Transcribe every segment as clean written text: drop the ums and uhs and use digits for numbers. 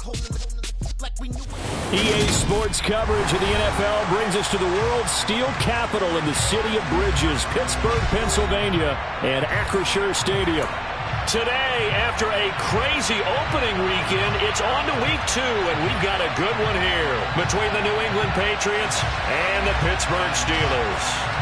EA Sports coverage of the NFL brings us to the world's steel capital in the city of Bridges, Pittsburgh, Pennsylvania, and Acrisure Stadium. Today, after a crazy opening weekend, it's on to week 2, and we've got a good one here between the New England Patriots and the Pittsburgh Steelers.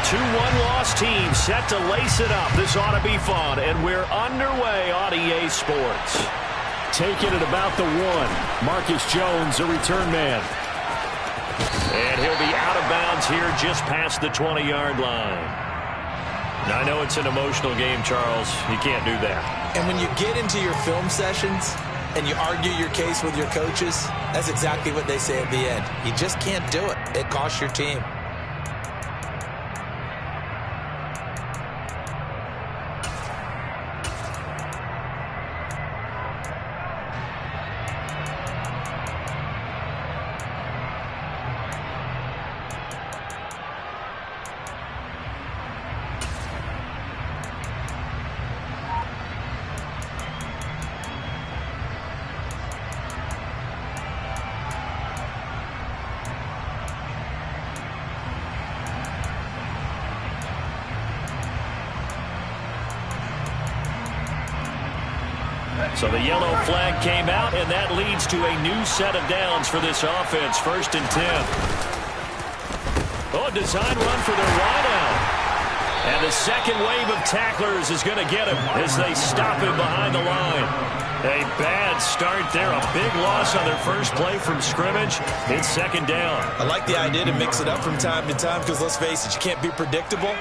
Two one-loss teams set to lace it up. This ought to be fun, and we're underway on EA Sports. Taking it about the 1. Marcus Jones, a return man. And he'll be out of bounds here just past the 20-yard line. Now, I know it's an emotional game, Charles. You can't do that. And when you get into your film sessions and you argue your case with your coaches, that's exactly what they say at the end. You just can't do it. It costs your team. So the yellow flag came out, and that leads to a new set of downs for this offense. 1st and 10. Oh, design run for their wideout. And the second wave of tacklers is going to get him as they stop him behind the line. A bad start there. A big loss on their first play from scrimmage. It's 2nd down. I like the idea to mix it up from time to time because, let's face it, you can't be predictable.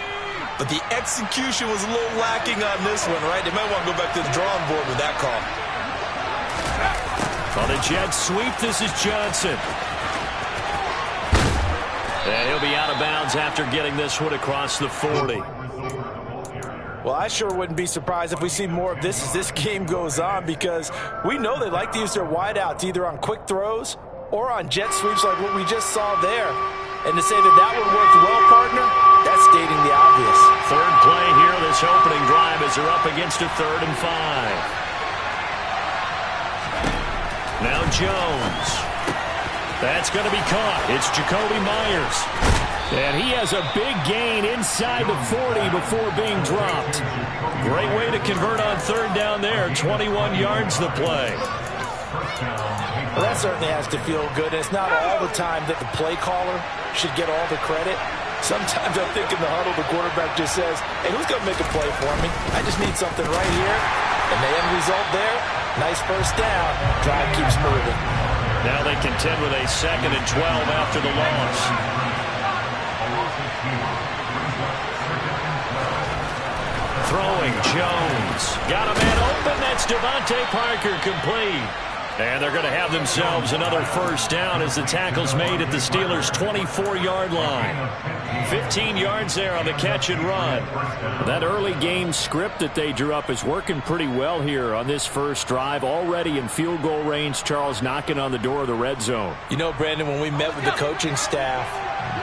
But the execution was a little lacking on this one, right? They might want to go back to the drawing board with that call. On the jet sweep, this is Johnson. And he'll be out of bounds after getting this one across the 40. Well, I sure wouldn't be surprised if we see more of this as this game goes on, because we know they like to use their wideouts either on quick throws or on jet sweeps like what we just saw there. And to say that that one worked well, partner, that's stating the obvious. 3rd play here, this opening drive, as they're up against a 3rd and 5. Now Jones. That's going to be caught. It's Jacoby Myers. And he has a big gain inside the 40 before being dropped. Great way to convert on 3rd down there. 21 yards the play. Well, that certainly has to feel good. And it's not all the time that the play caller should get all the credit. Sometimes I think in the huddle, the quarterback just says, hey, who's going to make a play for me? I just need something right here. And the end result there, nice 1st down. Drive keeps moving. Now they contend with a 2nd and 12 after the loss. Throwing Jones. Got a man open. That's Devontae Parker, complete. And they're going to have themselves another 1st down as the tackle's made at the Steelers' 24-yard line. 15 yards there on the catch and run. That early game script that they drew up is working pretty well here on this first drive. Already in field goal range, Charles, knocking on the door of the red zone. You know, Brandon, when we met with the coaching staff,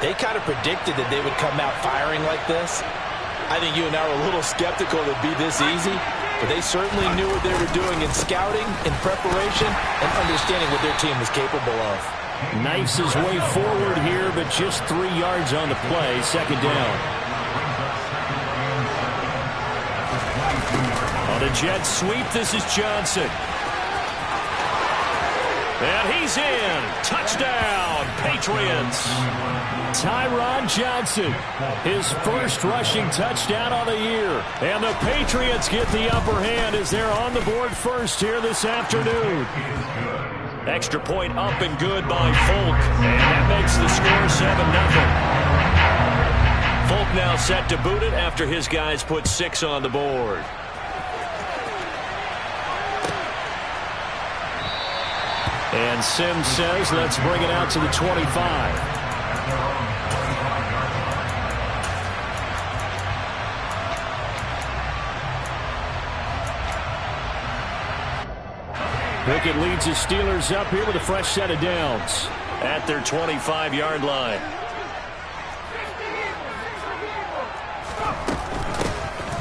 they kind of predicted that they would come out firing like this. I think you and I were a little skeptical it would be this easy. But they certainly knew what they were doing in scouting, in preparation, and understanding what their team was capable of. Knifes his way forward here, but just 3 yards on the play. 2nd down. On a jet sweep, this is Johnson. And he's in. Touchdown, Patriots. Tyron Johnson, his 1st rushing touchdown on the year. And the Patriots get the upper hand as they're on the board first here this afternoon. Extra point up and good by Folk. And that makes the score 7-0. Folk now set to boot it after his guys put 6 on the board. And Sims says, let's bring it out to the 25. Pickett leads his Steelers up here with a fresh set of downs at their 25-yard line.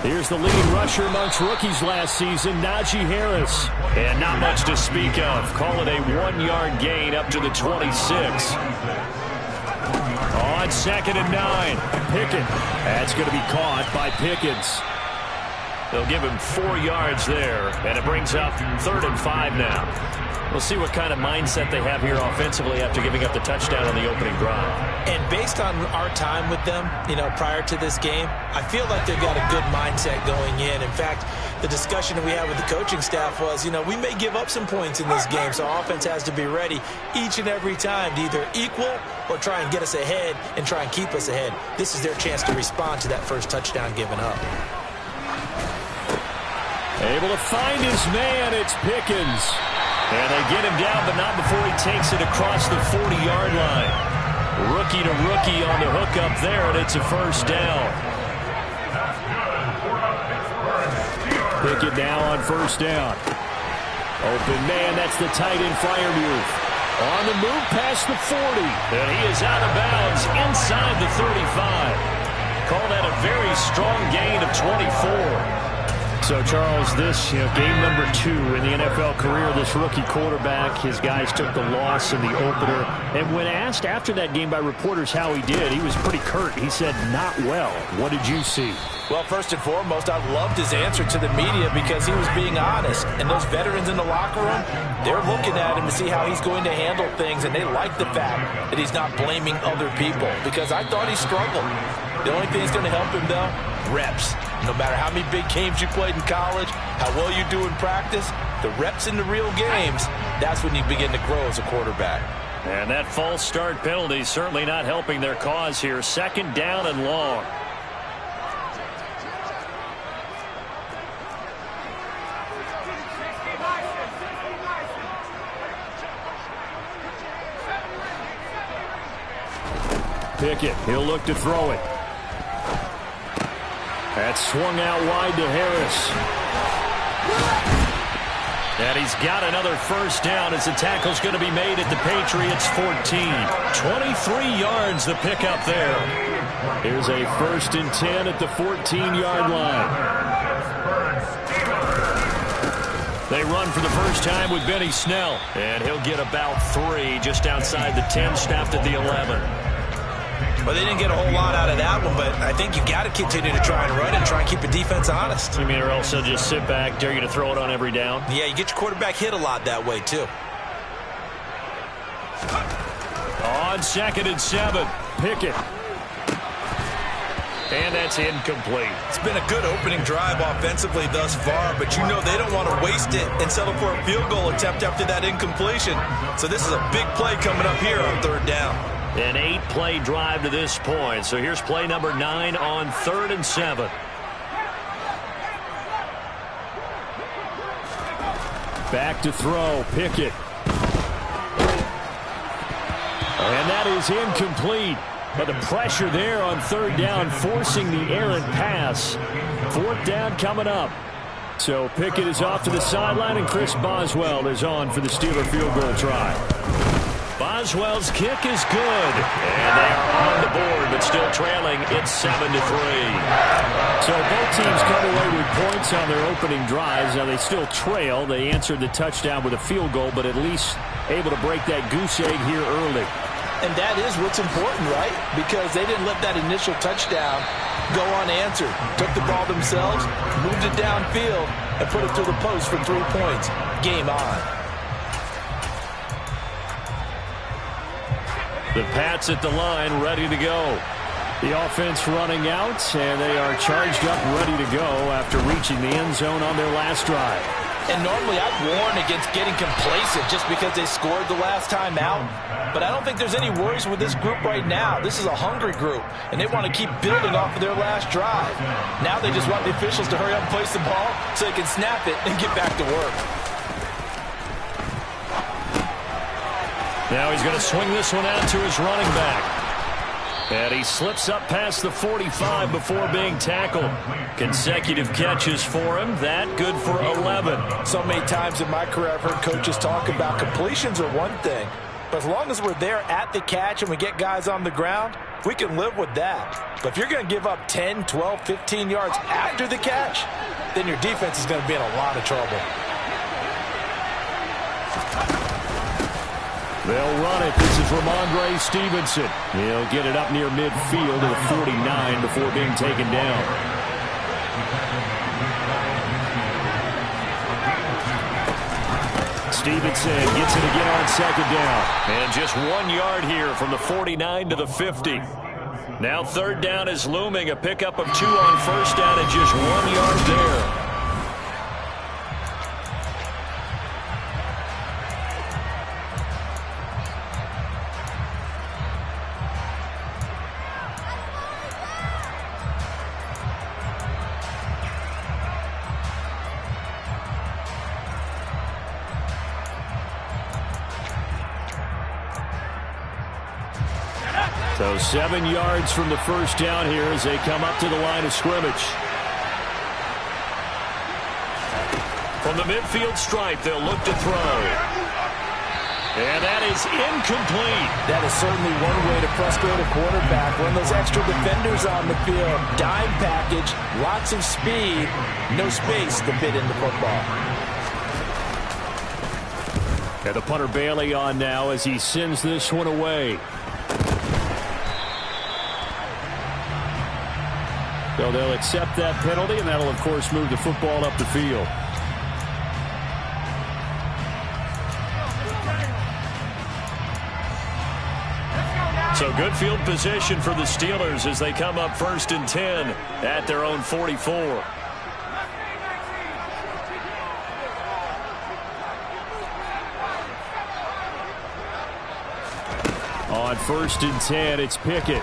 Here's the leading rusher amongst rookies last season, Najee Harris. And not much to speak of. Call it a 1-yard gain up to the 26. On 2nd and 9, Pickett. That's going to be caught by Pickens. They'll give him 4 yards there, and it brings up 3rd and 5 now. We'll see what kind of mindset they have here offensively after giving up the touchdown on the opening drive. And based on our time with them, prior to this game, I feel like they've got a good mindset going in. In fact, the discussion that we had with the coaching staff was, we may give up some points in this game, so our offense has to be ready each and every time to either equal or try and get us ahead and try and keep us ahead. This is their chance to respond to that first touchdown given up. Able to find his man, it's Pickens. And they get him down, but not before he takes it across the 40-yard line. Rookie to rookie on the hook up there, and it's a first down. Pickett now on first down. Open man, that's the tight end flyer move. On the move past the 40. And he is out of bounds inside the 35. Call that a very strong gain of 24. So, Charles, this game number 2 in the NFL career, this rookie quarterback, his guys took the loss in the opener. And when asked after that game by reporters how he did, he was pretty curt. He said, not well. What did you see? Well, first and foremost, I loved his answer to the media because he was being honest. And those veterans in the locker room, they're looking at him to see how he's going to handle things. And they like the fact that he's not blaming other people because I thought he struggled. The only thing that's going to help him, though, reps. No matter how many big games you played in college, how well you do in practice, the reps in the real games, that's when you begin to grow as a quarterback. And that false start penalty certainly not helping their cause here. 2nd down and long. Pickett, he'll look to throw it. That's swung out wide to Harris. And he's got another first down as the tackle's going to be made at the Patriots' 14. 23 yards the pickup there. Here's a 1st and 10 at the 14-yard line. They run for the first time with Benny Snell. And he'll get about 3 just outside the 10, snapped at the 11. Well, they didn't get a whole lot out of that one, but I think you got to continue to try and run and try and keep the defense honest. You mean or else they'll just sit back, dare you to throw it on every down? Yeah, you get your quarterback hit a lot that way, too. On 2nd and 7, Pickett. And that's incomplete. It's been a good opening drive offensively thus far, but they don't want to waste it and settle for a field goal attempt after that incompletion. So this is a big play coming up here on 3rd down. An 8-play drive to this point. So here's play number 9 on 3rd and 7. Back to throw, Pickett. And that is incomplete. But the pressure there on 3rd down, forcing the errant pass. 4th down coming up. So Pickett is off to the sideline, and Chris Boswell is on for the Steeler field goal try. Boswell's kick is good. And they are on the board, but still trailing. It's 7-3. So both teams come away with points on their opening drives. Now they still trail. They answered the touchdown with a field goal, but at least able to break that goose egg here early. And that is what's important, right? Because they didn't let that initial touchdown go unanswered. Took the ball themselves, moved it downfield, and put it through the post for 3 points. Game on. The Pats at the line, ready to go. The offense running out, and they are charged up, ready to go after reaching the end zone on their last drive. And normally I'd warn against getting complacent just because they scored the last time out. But I don't think there's any worries with this group right now. This is a hungry group, and they want to keep building off of their last drive. Now they just want the officials to hurry up and place the ball so they can snap it and get back to work. Now he's going to swing this one out to his running back. And he slips up past the 45 before being tackled. Consecutive catches for him. That good for 11. So many times in my career I've heard coaches talk about completions are one thing. But as long as we're there at the catch and we get guys on the ground, We can live with that. But if you're going to give up 10, 12, 15 yards after the catch, then your defense is going to be in a lot of trouble. They'll run it. This is Ramondre Stevenson. He'll get it up near midfield to the 49 before being taken down. Stevenson gets it again on second down. And just 1 yard here from the 49 to the 50. Now third down is looming. A pickup of 2 on first down and just 1 yard there. So 7 yards from the first down here as they come up to the line of scrimmage. From the midfield stripe, they'll look to throw. And that is incomplete. That is certainly one way to frustrate a quarterback. Run those extra defenders on the field. Dime package, lots of speed, no space to fit in the football. And the punter Bailey on now as he sends this one away. So they'll accept that penalty, and that'll, of course, move the football up the field. So good field position for the Steelers as they come up 1st and 10 at their own 44. On 1st and 10, it's Pickett.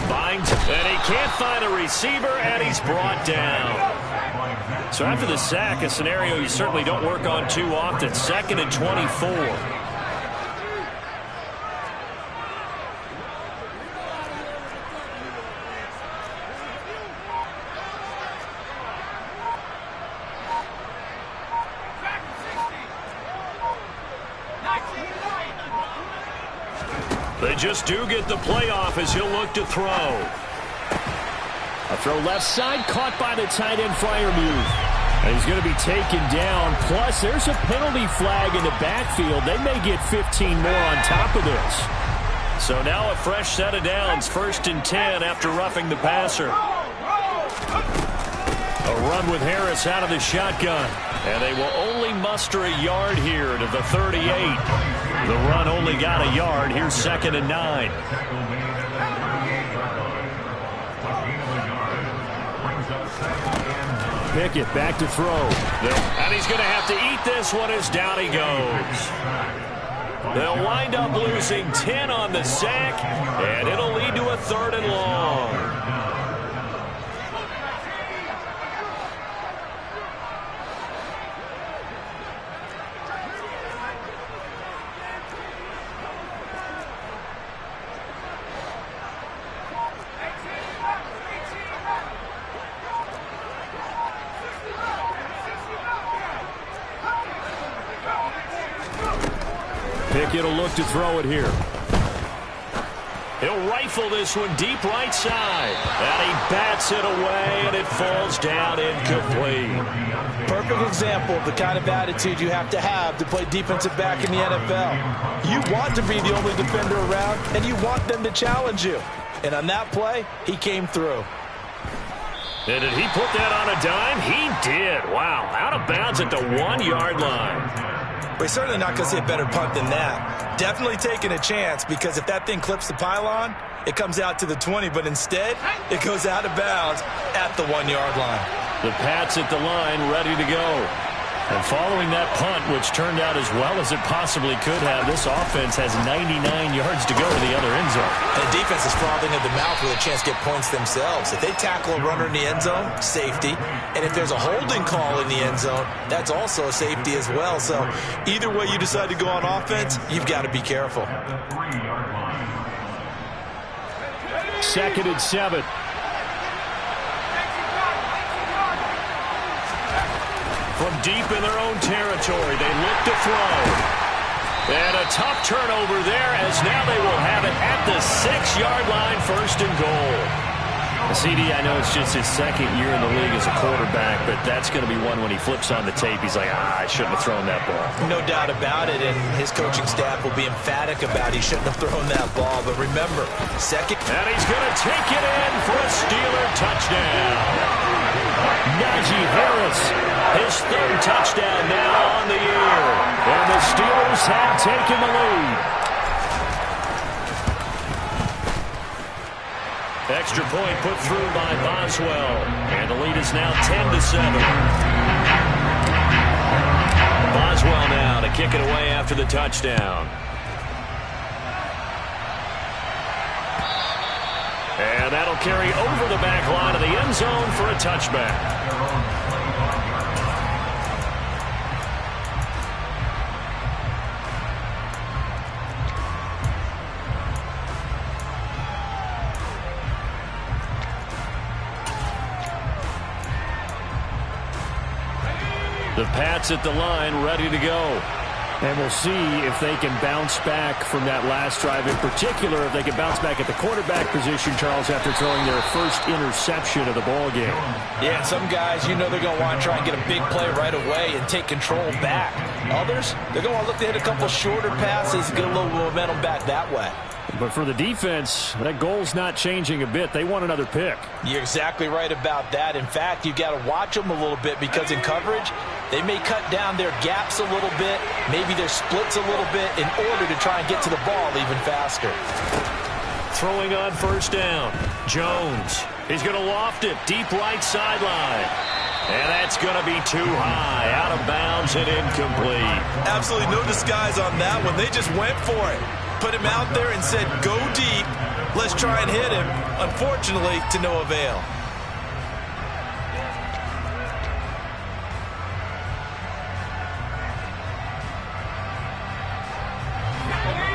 Finds, and he can't find a receiver, and he's brought down. So after the sack, a scenario you certainly don't work on too often. 2nd and 24. They just do get the playoff as he'll look to throw. A throw left side, caught by the tight end Freiermuth. And he's going to be taken down. Plus, there's a penalty flag in the backfield. They may get 15 more on top of this. So now a fresh set of downs, 1st and 10 after roughing the passer. A run with Harris out of the shotgun. And they will only muster a yard here to the 38. The run only got a yard. Here's 2nd and 9. Pickett back to throw. And he's going to have to eat this one as down he goes. They'll wind up losing 10 on the sack, and it'll lead to a 3rd and long. Pickett will look to throw it here. He'll rifle this one deep right side. And he bats it away, and it falls down incomplete. Perfect example of the kind of attitude you have to play defensive back in the NFL. You want to be the only defender around, and you want them to challenge you. And on that play, he came through. And did he put that on a dime? He did. Wow, out of bounds at the 1 yard line. We're certainly not going to see a better punt than that. Definitely taking a chance, because if that thing clips the pylon, it comes out to the 20, but instead, it goes out of bounds at the 1 yard line. The Pats at the line, ready to go. And following that punt, which turned out as well as it possibly could have, this offense has 99 yards to go to the other end zone. And the defense is frothing at the mouth with a chance to get points themselves. If they tackle a runner in the end zone, safety. And if there's a holding call in the end zone, that's also a safety as well. So either way you decide to go on offense, you've got to be careful. 2nd and 7. From deep in their own territory, they look to throw. And a tough turnover there, as now they will have it at the 6-yard line, 1st and goal. CD, I know it's just his 2nd year in the league as a quarterback, but that's going to be one when he flips on the tape. He's like, I shouldn't have thrown that ball. No doubt about it, and his coaching staff will be emphatic about he shouldn't have thrown that ball. But remember, 2nd. And he's going to take it in for a Steeler touchdown. Najee Harris, his 3rd touchdown now on the year. And the Steelers have taken the lead. Extra point put through by Boswell. And the lead is now 10-7. Boswell now to kick it away after the touchdown. And that'll carry over the back line of the end zone for a touchback. The Pats at the line, ready to go. And we'll see if they can bounce back from that last drive. In particular, if they can bounce back at the quarterback position, Charles, after throwing their first interception of the ball game. Yeah, some guys, you know they're going to want to try and get a big play right away and take control back. Others, they're going to want to look to hit a couple shorter passes and get a little momentum back that way. But for the defense, that goal's not changing a bit. They want another pick. You're exactly right about that. In fact, you've got to watch them a little bit because in coverage, they may cut down their gaps a little bit, maybe their splits a little bit in order to try and get to the ball even faster. Throwing on 1st down. Jones. He's going to loft it deep right sideline. And that's going to be too high. Out of bounds and incomplete. Absolutely no disguise on that one. They just went for it. Put him out there and said, go deep. Let's try and hit him. Unfortunately, to no avail.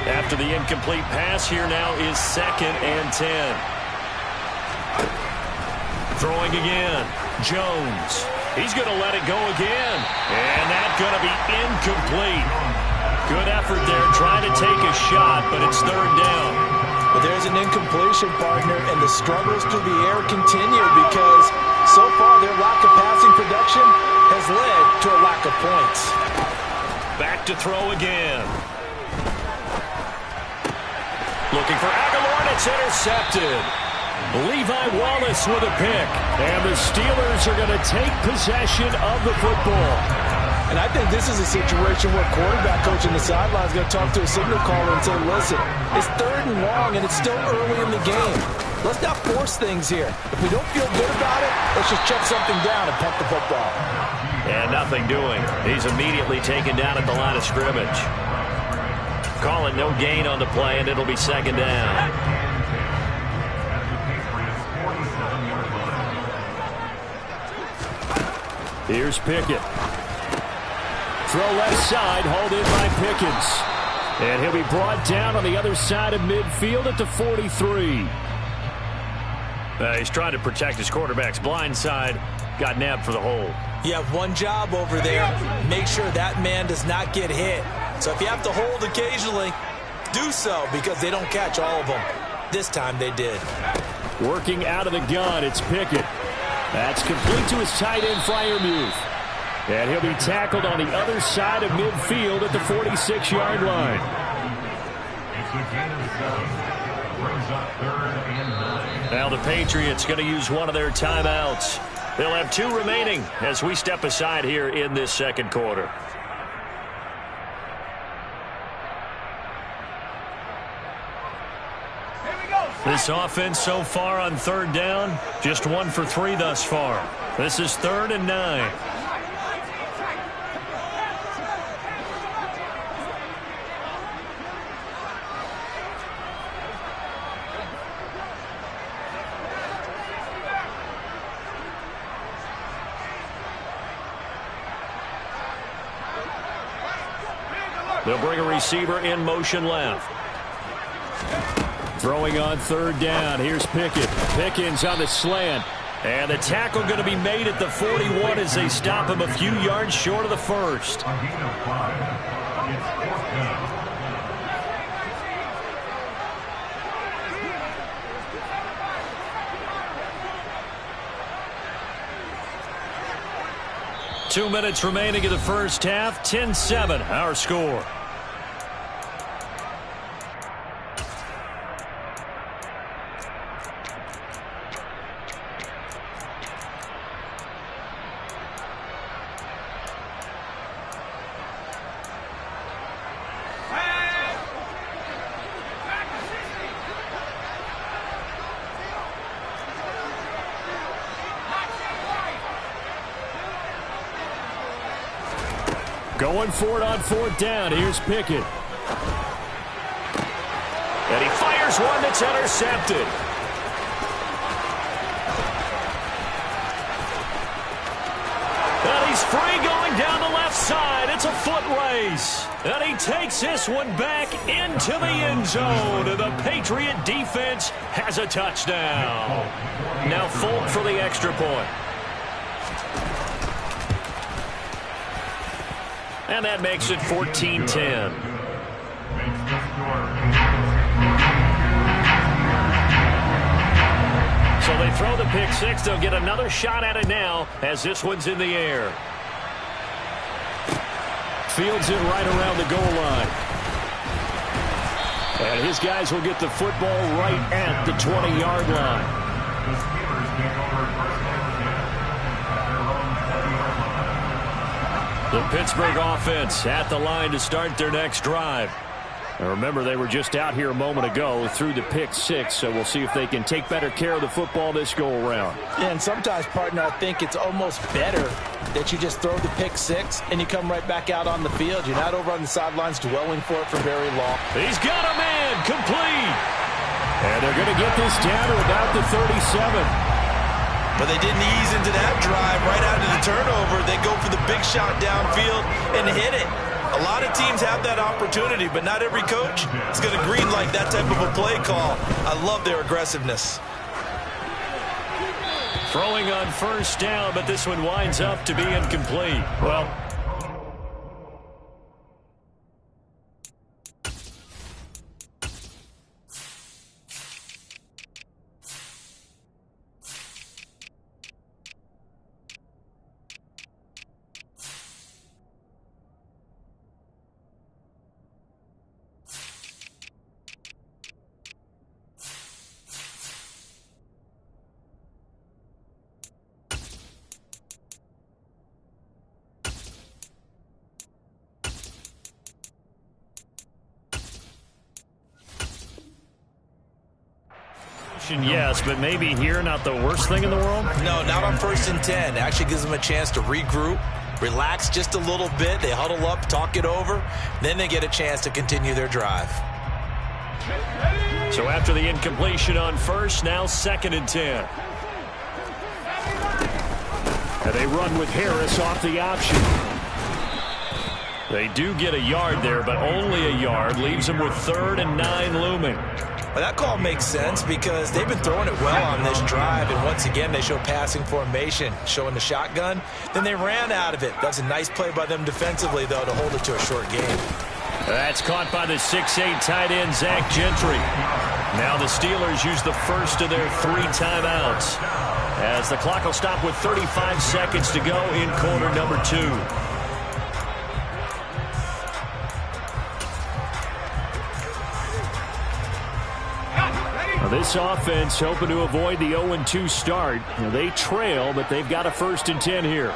After the incomplete pass, here now is 2nd and 10. Throwing again. Jones. He's going to let it go again. And that's going to be incomplete. Good effort there, trying to take a shot, but it's 3rd down. But there's an incompletion, partner, and the struggles through the air continue because so far their lack of passing production has led to a lack of points. Back to throw again. Looking for Aguilar, and it's intercepted. Levi Wallace with a pick. And the Steelers are going to take possession of the football. And I think this is a situation where quarterback coach on the sideline is going to talk to a signal caller and say, listen, it's 3rd and long, and it's still early in the game. Let's not force things here. If we don't feel good about it, let's just check something down and punt the football. And nothing doing. He's immediately taken down at the line of scrimmage. Calling no gain on the play, and it'll be 2nd down. Here's Pickett. Throw left side, hauled in by Pickens. And he'll be brought down on the other side of midfield at the 43. He's trying to protect his quarterback's blind side. Got nabbed for the hold. You have one job over there. Make sure that man does not get hit. So if you have to hold occasionally, do so because they don't catch all of them. This time they did. Working out of the gun, it's Pickett. That's complete to his tight end, Freiermuth. And he'll be tackled on the other side of midfield at the 46-yard line. Now the Patriots going to use one of their timeouts. They'll have 2 remaining as we step aside here in this 2nd quarter. This offense so far on 3rd down, just 1 for 3 thus far. This is 3rd and 9. They'll bring a receiver in motion left. Throwing on 3rd down. Here's Pickett. Pickens on the slant. And the tackle going to be made at the 41 as they stop him a few yards short of the 1st. 2 minutes remaining in the first half. 10-7, our score. Going for it on fourth down. Here's Pickett. And he fires one that's intercepted. And he's free going down the left side. It's a foot race. And he takes this one back into the end zone. And the Patriot defense has a touchdown. Now Folk for the extra point. And that makes it 14-10. So they throw the pick six. They'll get another shot at it now as this one's in the air. Fields it right around the goal line. And his guys will get the football right at the 20-yard line. The Pittsburgh offense at the line to start their next drive. And remember, they were just out here a moment ago through the pick six, so we'll see if they can take better care of the football this go-around. Yeah, and sometimes, partner, I think it's almost better that you just throw the pick six and you come right back out on the field. You're not over on the sidelines dwelling for it for very long. He's got a man complete. And they're going to get this down to about the 37. But they didn't ease into that drive right out of the turnover. They go for the big shot downfield and hit it. A lot of teams have that opportunity, but not every coach is going to green light that type of a play call. I love their aggressiveness. Throwing on first down, but this one winds up to be incomplete. Well, yes, but maybe here not the worst thing in the world? No, not on 1st and 10. It actually gives them a chance to regroup, relax just a little bit. They huddle up, talk it over. Then they get a chance to continue their drive. So after the incompletion on first, now 2nd and 10. And they run with Harris off the option. They do get a yard there, but only a yard. Leaves them with 3rd and 9 looming. Well, that call makes sense because they've been throwing it well on this drive, and once again they show passing formation, showing the shotgun. Then they ran out of it. That's a nice play by them defensively, though, to hold it to a short game. That's caught by the 6'8" tight end, Zach Gentry. Now the Steelers use the first of their 3 timeouts as the clock will stop with 35 seconds to go in quarter number 2. This offense hoping to avoid the 0-2 start. They trail, but they've got a 1st and 10 here.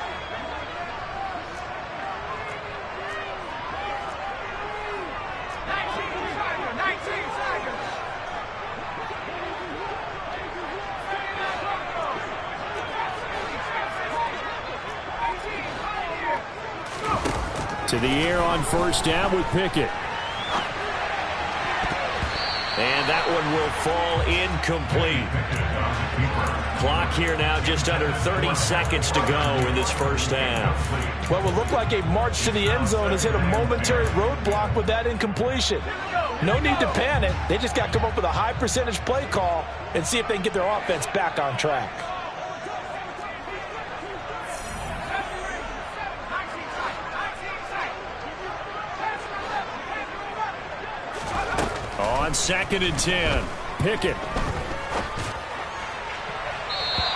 To the air on first down with Pickett. And that one will fall incomplete. Clock here now just under 30 seconds to go in this first half. What will look like a march to the end zone has hit a momentary roadblock with that incompletion. No need to panic. They just got to come up with a high percentage play call and see if they can get their offense back on track. On 2nd and 10, Pickett.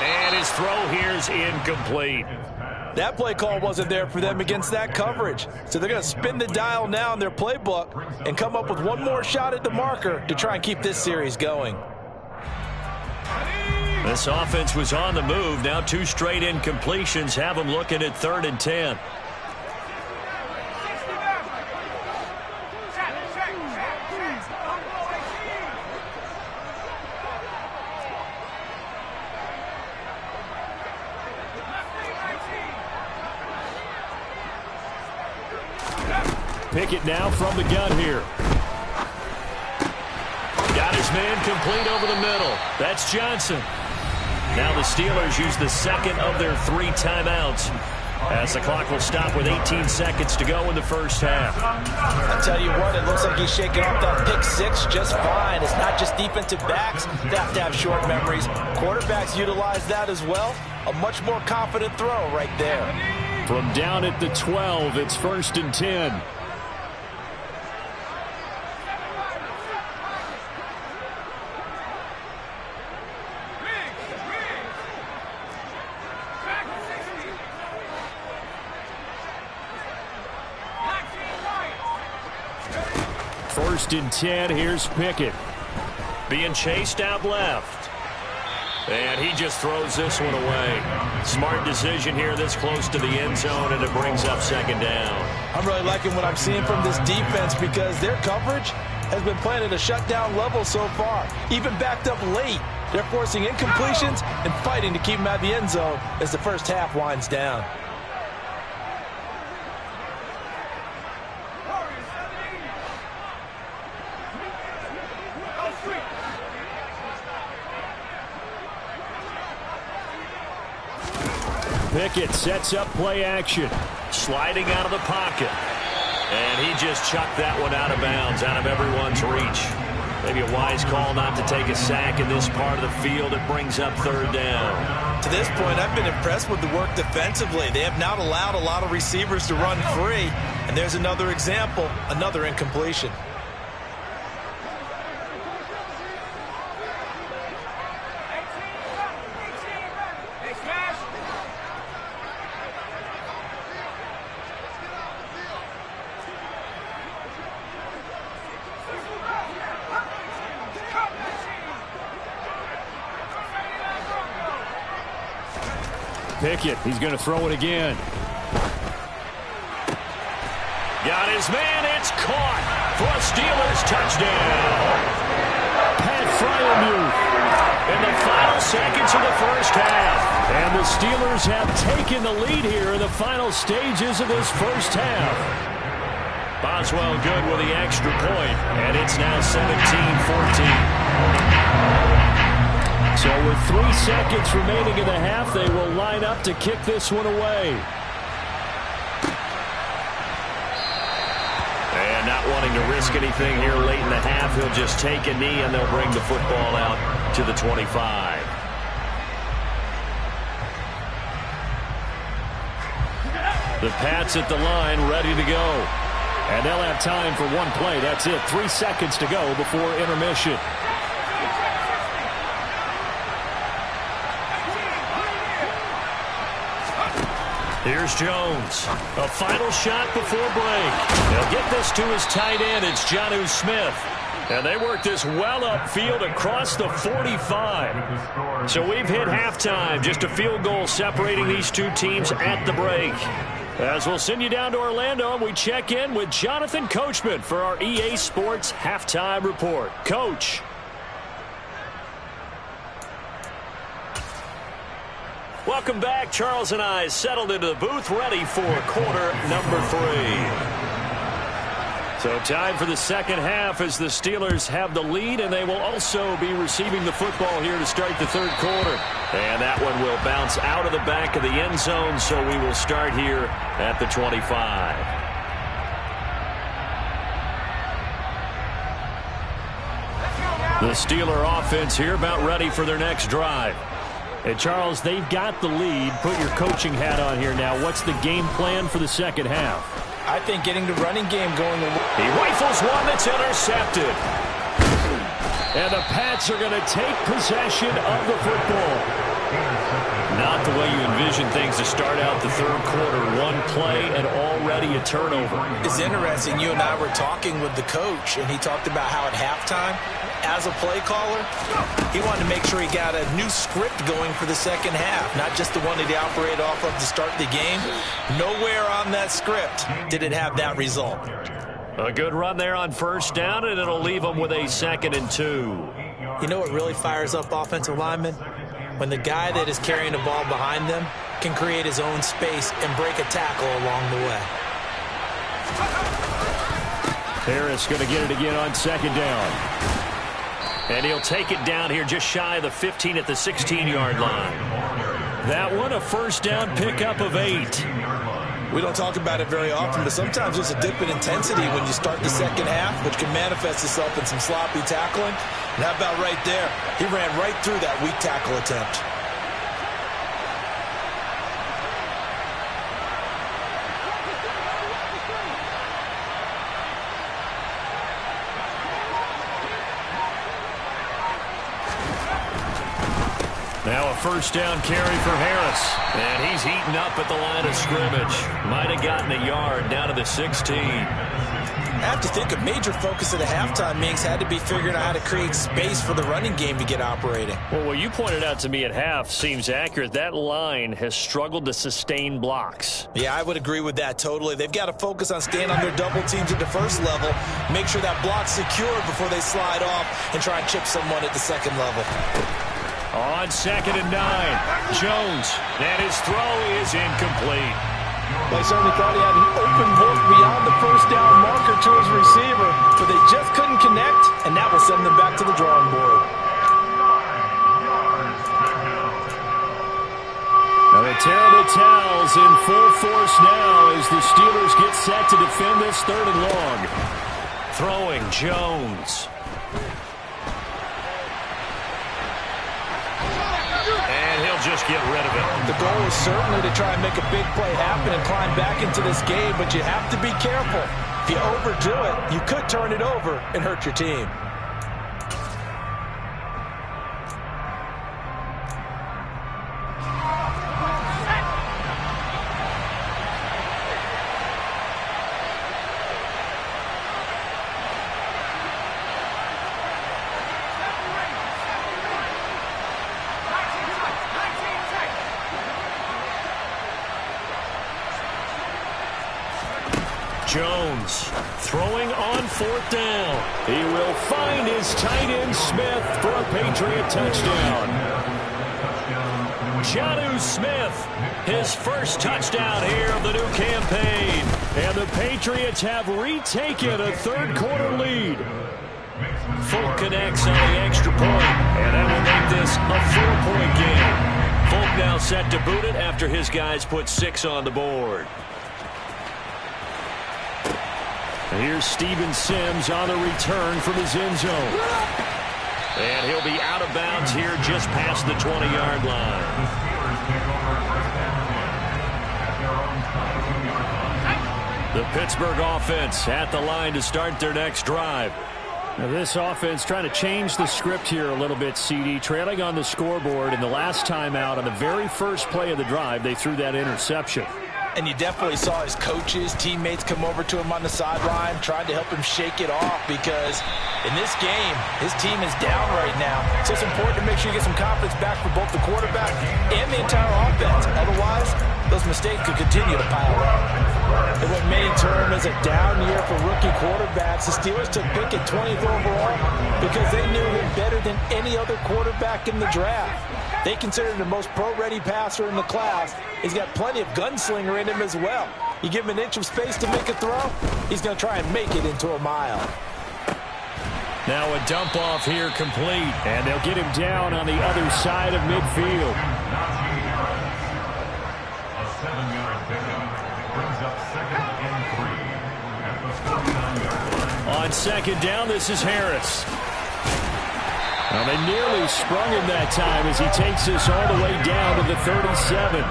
And his throw here is incomplete. That play call wasn't there for them against that coverage. So they're going to spin the dial now in their playbook and come up with one more shot at the marker to try and keep this series going. This offense was on the move. Now 2 straight incompletions have them looking at 3rd and 10. Pickett now from the gun here. Got his man complete over the middle. That's Johnson. Now the Steelers use the second of their 3 timeouts as the clock will stop with 18 seconds to go in the first half. I tell you what, it looks like he's shaking off that pick 6 just fine. It's not just defensive backs that have to have short memories. Quarterbacks utilize that as well. A much more confident throw right there. From down at the 12, it's 1st and 10. First and 10, here's Pickett. Being chased out left. And he just throws this one away. Smart decision here this close to the end zone, and it brings up 2nd down. I'm really liking what I'm seeing from this defense because their coverage has been playing at a shutdown level so far. Even backed up late, they're forcing incompletions and fighting to keep them out of the end zone as the first half winds down. Pickett sets up play action. Sliding out of the pocket. And he just chucked that one out of bounds, out of everyone's reach. Maybe a wise call not to take a sack in this part of the field. It brings up 3rd down. To this point, I've been impressed with the work defensively. They have not allowed a lot of receivers to run free. And there's another example, another incompletion. Pickett, he's going to throw it again. Got his man, it's caught for a Steelers touchdown. Pat Fryermuth in the final seconds of the first half. And the Steelers have taken the lead here in the final stages of this first half. Boswell good with the extra point, and it's now 17-14. So with 3 seconds remaining in the half, they will line up to kick this one away. And not wanting to risk anything here late in the half, he'll just take a knee and they'll bring the football out to the 25. The Pats at the line, ready to go. And they'll have time for one play. That's it. 3 seconds to go before intermission. Here's Jones. A final shot before break. He'll get this to his tight end. It's Jonnu Smith. And they work this well upfield across the 45. So we've hit halftime. Just a field goal separating these 2 teams at the break. As we'll send you down to Orlando, and we check in with Jonathan Coachman for our EA Sports Halftime Report. Coach. Welcome back. Charles and I settled into the booth, ready for quarter number 3. So time for the second half as the Steelers have the lead, and they will also be receiving the football here to start the 3rd quarter. And that one will bounce out of the back of the end zone, so we will start here at the 25. The Steeler offense here about ready for their next drive. And Charles, they've got the lead. Put your coaching hat on here now. What's the game plan for the second half? I think getting the running game going. He rifles one that's intercepted. And the Pats are going to take possession of the football. Not the way you envision things to start out the third quarter. One play and already a turnover. It's interesting. You and I were talking with the coach, and he talked about how at halftime, as a play caller, he wanted to make sure he got a new script going for the second half, not just the one that he operated off of to start the game. Nowhere on that script did it have that result. A good run there on first down, and it'll leave them with a 2nd and 2. You know what really fires up offensive linemen? When the guy that is carrying the ball behind them can create his own space and break a tackle along the way. Harris going to get it again on 2nd down. And he'll take it down here just shy of the 15 at the 16-yard line. That one a first down pickup of 8. We don't talk about it very often, but sometimes there's a dip in intensity when you start the second half, which can manifest itself in some sloppy tackling. And how about right there? He ran right through that weak tackle attempt. Now a first down carry for Harris. And he's heating up at the line of scrimmage. Might have gotten a yard down to the 16. I have to think a major focus of the halftime meetings had to be figuring out how to create space for the running game to get operating. Well, what you pointed out to me at half seems accurate. That line has struggled to sustain blocks. Yeah, I would agree with that totally. They've got to focus on staying on their double teams at the first level, make sure that block's secured before they slide off and try and chip someone at the second level. On 2nd and 9, Jones, and his throw is incomplete. They certainly thought he had an open look beyond the first down marker to his receiver, but they just couldn't connect, and that will send them back to the drawing board. Now the terrible towels in full force now as the Steelers get set to defend this 3rd and long. Throwing Jones. Just get rid of it. The goal is certainly to try and make a big play happen and climb back into this game, but you have to be careful. If you overdo it, you could turn it over and hurt your team. Jones throwing on 4th down. He will find his tight end Smith for a Patriot touchdown. Jonnu Smith, his first touchdown here of the new campaign. And the Patriots have retaken a 3rd quarter lead. Folk connects on the extra point, and that will make this a 4-point game. Folk now set to boot it after his guys put 6 on the board. Here's Steven Sims on the return from his end zone. And he'll be out of bounds here just past the 20-yard line. The Pittsburgh offense at the line to start their next drive. Now this offense trying to change the script here a little bit, CD. Trailing on the scoreboard, and the last time out on the very first play of the drive, they threw that interception. And you definitely saw his coaches, teammates come over to him on the sideline, trying to help him shake it off because in this game, his team is down right now. So it's important to make sure you get some confidence back for both the quarterback and the entire offense. Otherwise, those mistakes could continue to pile up. In what many term as a down year for rookie quarterbacks, the Steelers took Pickett 20th overall because they knew him better than any other quarterback in the draft. They considered him the most pro-ready passer in the class. He's got plenty of gunslinger in him as well. You give him an inch of space to make a throw, he's going to try and make it into a mile. Now a dump off here complete, and they'll get him down on the other side of midfield. A 7-yard pickup brings up 2nd and 3 at the 49-yard line. On 2nd down, this is Harris. Well, they nearly sprung him that time as he takes this all the way down to the 37.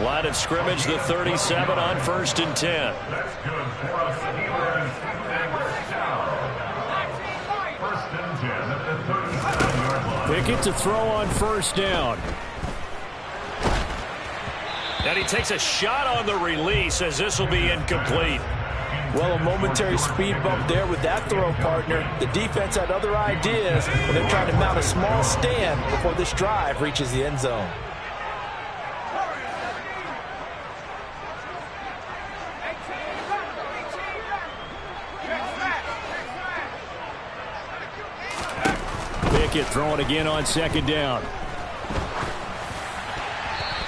Line of scrimmage, the 37 on 1st and 10. That's good for a Steelers touchdown. 1st and 10 at the 37-yard line. Pickett to throw on 1st down. And he takes a shot on the release as this will be incomplete. Well, a momentary speed bump there with that throw, partner. The defense had other ideas, and they're trying to mount a small stand before this drive reaches the end zone. Pickett throwing again on second down.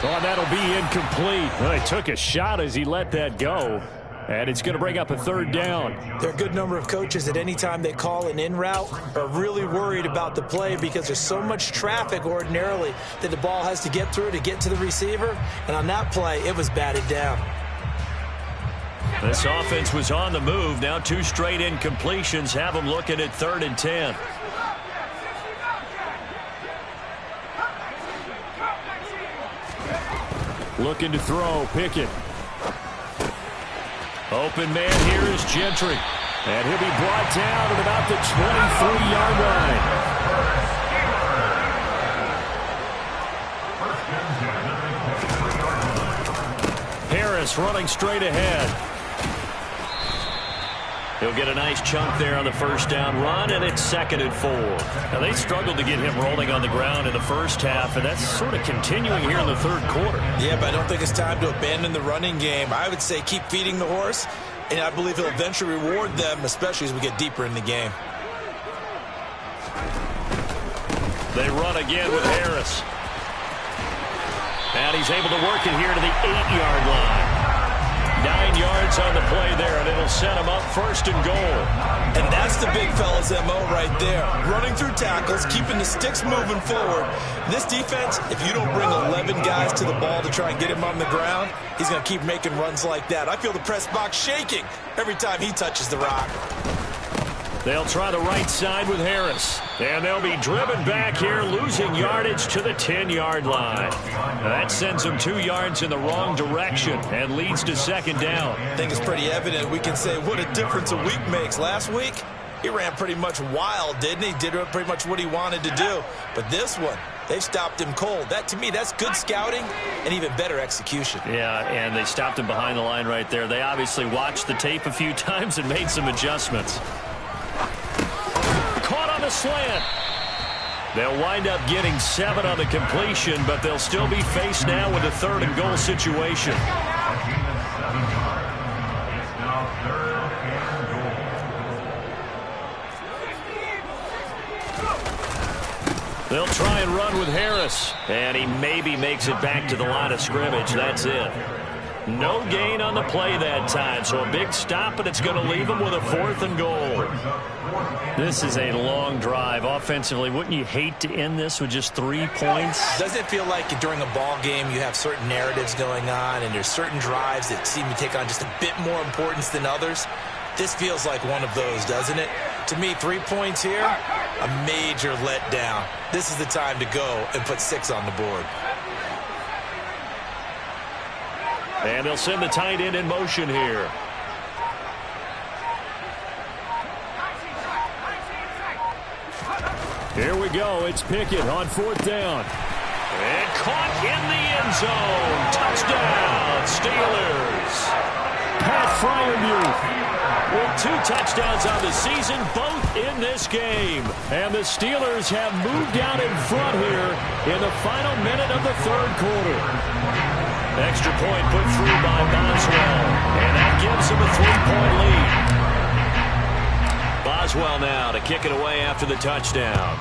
Oh, that'll be incomplete. Well, he took a shot as he let that go. And it's going to bring up a third down. There are a good number of coaches at any time they call an in route are really worried about the play because there's so much traffic ordinarily that the ball has to get through to get to the receiver. And on that play, it was batted down. This offense was on the move. Now 2 straight incompletions have them looking at 3rd and 10. Looking to throw, Pickett. Open man here is Gentry. And he'll be brought down at about the 23-yard line. Harris running straight ahead. He'll get a nice chunk there on the first down run, and it's 2nd and 4. Now, they struggled to get him rolling on the ground in the first half, and that's sort of continuing here in the 3rd quarter. Yeah, but I don't think it's time to abandon the running game. I would say keep feeding the horse, and I believe he'll eventually reward them, especially as we get deeper in the game. They run again with Harris. And he's able to work it here to the 8-yard line. 9 yards on the play there, and it'll set him up 1st and goal. And that's the big fella's MO right there. Running through tackles, keeping the sticks moving forward. This defense, if you don't bring 11 guys to the ball to try and get him on the ground, he's going to keep making runs like that. I feel the press box shaking every time he touches the rock. They'll try the right side with Harris. And they'll be driven back here, losing yardage to the 10-yard line. That sends them 2 yards in the wrong direction and leads to 2nd down. I think it's pretty evident. We can say what a difference a week makes. Last week, he ran pretty much wild, didn't he? Did pretty much what he wanted to do. But this one, they've stopped him cold. That, to me, that's good scouting and even better execution. Yeah, and they stopped him behind the line right there. They obviously watched the tape a few times and made some adjustments. Caught on the slant. They'll wind up getting 7 on the completion, but they'll still be faced now with a 3rd and goal situation. They'll try and run with Harris, and he maybe makes it back to the line of scrimmage. That's it. No gain on the play that time, so a big stop, but it's going to leave him with a 4th and goal. This is a long drive offensively. Wouldn't you hate to end this with just 3 points? Doesn't it feel like during a ball game you have certain narratives going on and there's certain drives that seem to take on just a bit more importance than others? This feels like one of those, doesn't it? To me, 3 points here, a major letdown. This is the time to go and put 6 on the board. And they'll send the tight end in motion here. Here we go. It's Pickett on 4th down. And caught in the end zone. Touchdown, Steelers. Pat Fryermuth with 2 touchdowns on the season, both in this game. And the Steelers have moved out in front here in the final minute of the 3rd quarter. Extra point put through by Boswell. And that gives him a 3-point lead. Boswell now to kick it away after the touchdown.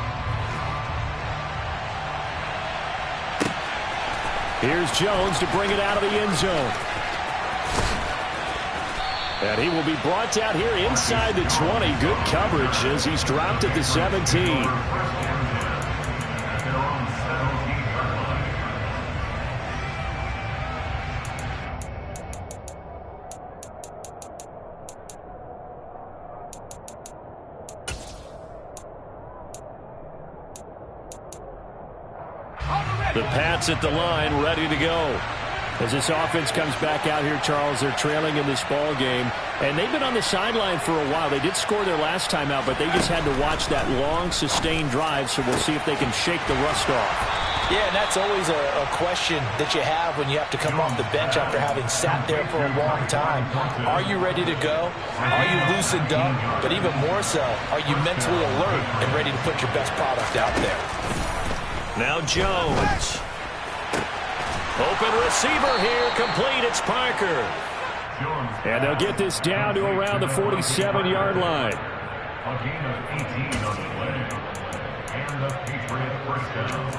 Here's Jones to bring it out of the end zone. And he will be brought down here inside the 20. Good coverage as he's dropped at the 17. The Pats at the line, ready to go. As this offense comes back out here, Charles, they're trailing in this ball game. And they've been on the sideline for a while. They did score their last time out, but they just had to watch that long, sustained drive, so we'll see if they can shake the rust off. Yeah, and that's always a question that you have when you have to come off the bench after having sat there for a long time. Are you ready to go? Are you loosened up? But even more so, are you mentally alert and ready to put your best product out there? Now Jones. Open receiver here, complete. It's Parker. And they'll get this down to around the 47-yard line. A gain of 18 on the play. And the Patriot first down.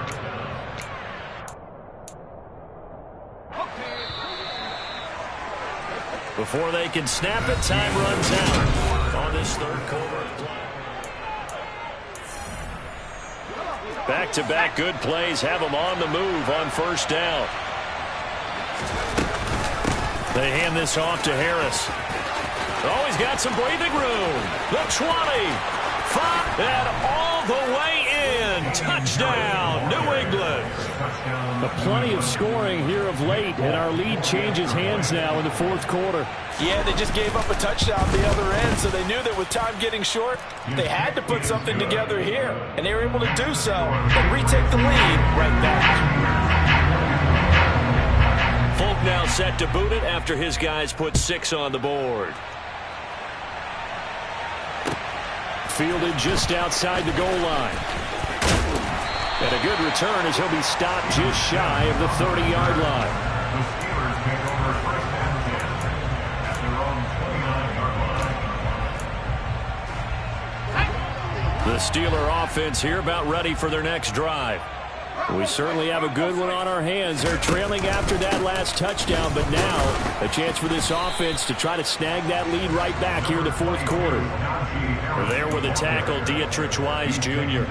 Before they can snap it, time runs out on this third quarter. Back-to-back good plays have them on the move on first down. They hand this off to Harris. Oh, he's got some breathing room. The 20, 5, and all the way in. Touchdown, New England. Plenty of scoring here of late, and our lead changes hands now in the fourth quarter. Yeah, they just gave up a touchdown the other end, so they knew that with time getting short, they had to put something together here, and they were able to do so and retake the lead right back. Folk now set to boot it after his guys put 6 on the board. Fielded just outside the goal line. And a good return as he'll be stopped just shy of the 30-yard line. The Steelers take over first and 10 at their own 29-yard line. The Steeler offense here about ready for their next drive. We certainly have a good one on our hands. They're trailing after that last touchdown, but now a chance for this offense to try to snag that lead right back here in the fourth quarter. There with the tackle, Dietrich Wise Jr.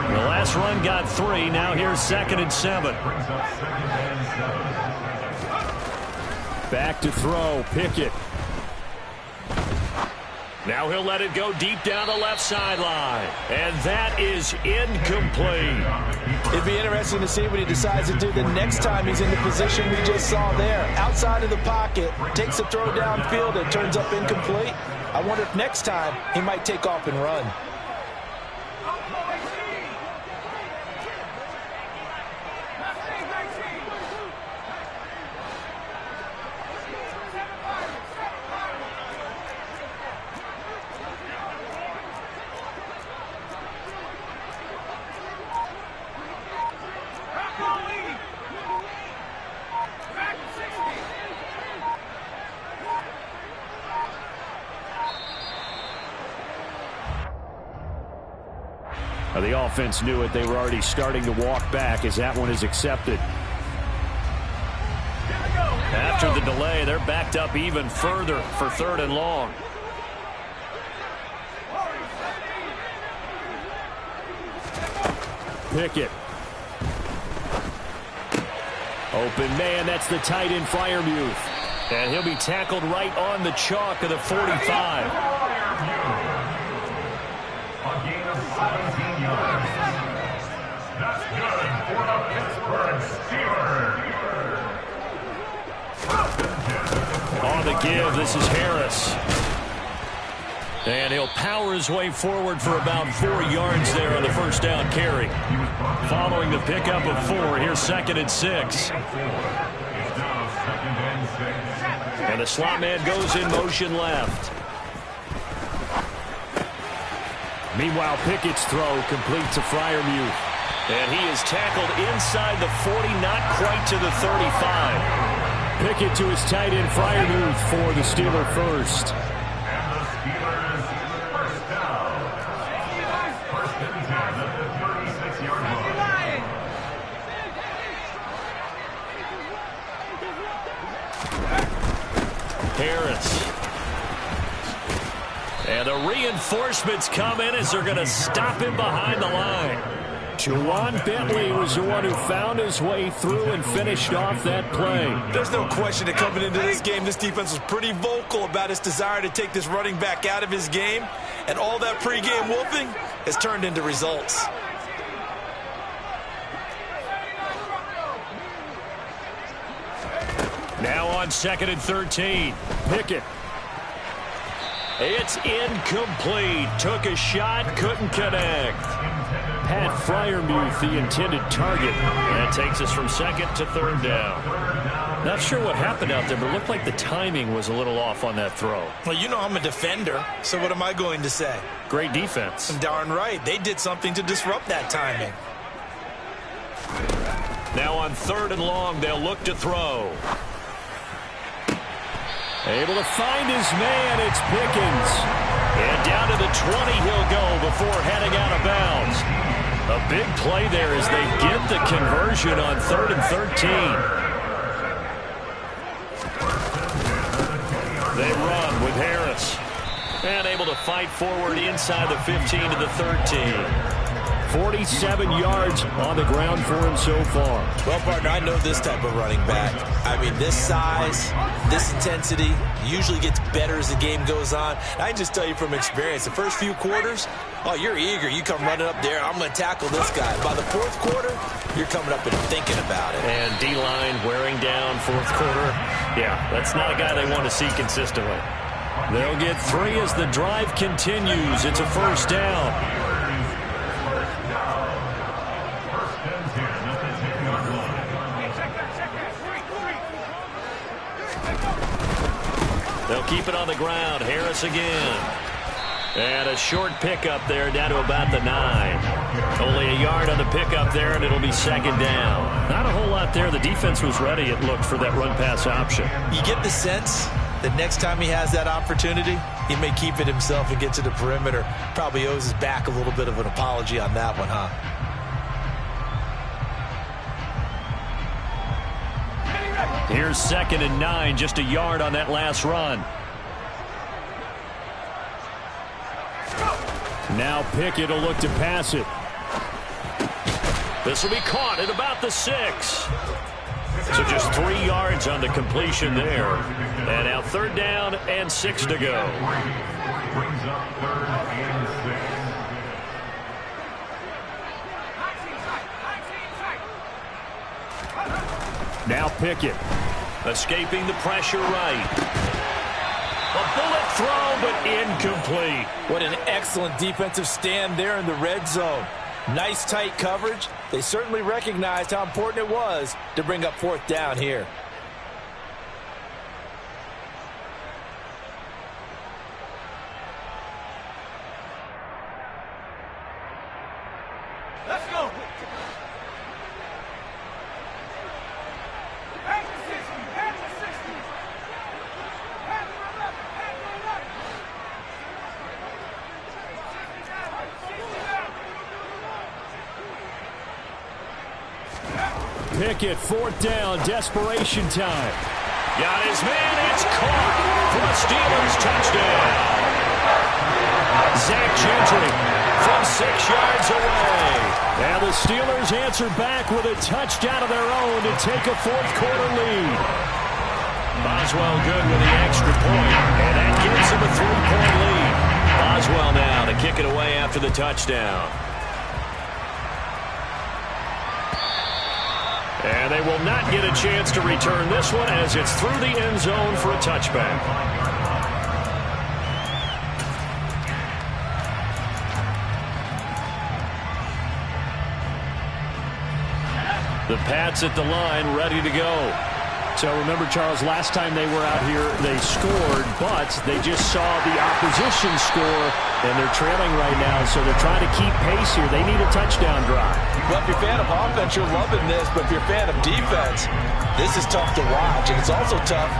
The last run got 3. Now here's 2nd and 7. Back to throw. Pickett. Now he'll let it go deep down the left sideline. And that is incomplete. It'd be interesting to see what he decides to do the next time he's in the position we just saw there. Outside of the pocket, takes a throw downfield, it turns up incomplete. I wonder if next time he might take off and run. The offense knew it. They were already starting to walk back as that one is accepted. After the delay, they're backed up even further for 3rd and long. Pickett. Open man, that's the tight end Freiermuth. And he'll be tackled right on the chalk of the 45. That's good for the Pittsburgh Steelers. On the give, this is Harris. And he'll power his way forward for about 4 yards there on the first down carry. Following the pickup of 4, here's 2nd and 6. And the slot man goes in motion left. Meanwhile, Pickett's throw complete to Freiermuth. And he is tackled inside the 40, not quite to the 35. Pickett to his tight end Freiermuth for the Steeler first. And the Steelers first down. 1st and 10 at the 36-yard line. Harris. And the reinforcements come in as they're going to stop him behind the line. Juwan Bentley was the one who found his way through and finished off that play. There's no question that coming into this game, this defense was pretty vocal about its desire to take this running back out of his game. And all that pregame wolfing has turned into results. Now on 2nd and 13. Pickett. It's incomplete. Took a shot, couldn't connect. Pat Freiermuth the intended target. That takes us from second to third down. Not sure what happened out there, but it looked like the timing was a little off on that throw. Well, you know I'm a defender, so what am I going to say? Great defense. Darn right. They did something to disrupt that timing. Now on 3rd and long, they'll look to throw. Able to find his man. It's Pickens. And down to the 20 he'll go before heading out of bounds. A big play there as they get the conversion on 3rd and 13. They run with Harris. And able to fight forward inside the 15 to the 13. 47 yards on the ground for him so far. Well, partner, I know this type of running back. I mean, this size, this intensity usually gets better as the game goes on. I can just tell you from experience, the first few quarters, oh, you're eager. You come running up there, I'm going to tackle this guy. By the 4th quarter, you're coming up and thinking about it. And D-line wearing down 4th quarter. Yeah, that's not a guy they want to see consistently. They'll get 3 as the drive continues. It's a first down. They'll keep it on the ground. Harris again. And a short pickup there down to about the 9. Only a yard on the pickup there, and it'll be 2nd down. Not a whole lot there. The defense was ready, it looked, for that run-pass option. You get the sense that next time he has that opportunity, he may keep it himself and get to the perimeter. Probably owes his back a little bit of an apology on that one, huh? Here's 2nd and 9, just a yard on that last run. Now Pickett will look to pass it. This will be caught at about the 6. So just 3 yards on the completion there. And now 3rd down and 6 to go. Brings up 3rd and 6. Now Pickett. Escaping the pressure right. A bullet throw, but incomplete. What an excellent defensive stand there in the red zone. Nice tight coverage. They certainly recognized how important it was to bring up 4th down here. Let's go. Pickett, 4th down, desperation time. Got his man, it's caught for a Steelers touchdown. Zach Gentry from 6 yards away. And the Steelers answer back with a touchdown of their own to take a 4th quarter lead. Boswell good with the extra point, and that gives him a 3-point lead. Boswell now to kick it away after the touchdown. And they will not get a chance to return this one as it's through the end zone for a touchback. The Pats at the line, ready to go. So remember, Charles, last time they were out here, they scored, but they just saw the opposition score, and they're trailing right now, so they're trying to keep pace here. They need a touchdown drive. Well, if you're a fan of offense, you're loving this, but if you're a fan of defense, this is tough to watch, and it's also tough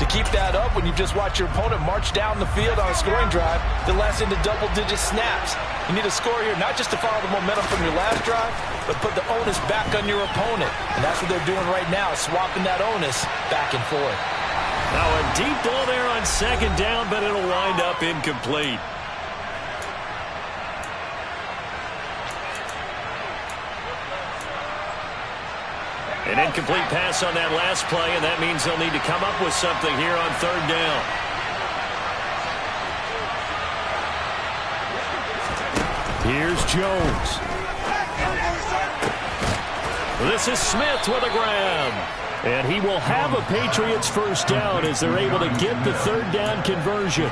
to keep that up when you just watch your opponent march down the field on a scoring drive that lasts into double-digit snaps. You need a score here, not just to follow the momentum from your last drive, but put the onus back on your opponent. And that's what they're doing right now, swapping that onus back and forth. Now a deep ball there on 2nd down, but it'll wind up incomplete. An incomplete pass on that last play, and that means they'll need to come up with something here on 3rd down. Here's Jones. This is Smith with a grab. And he will have a Patriots first down as they're able to get the third down conversion.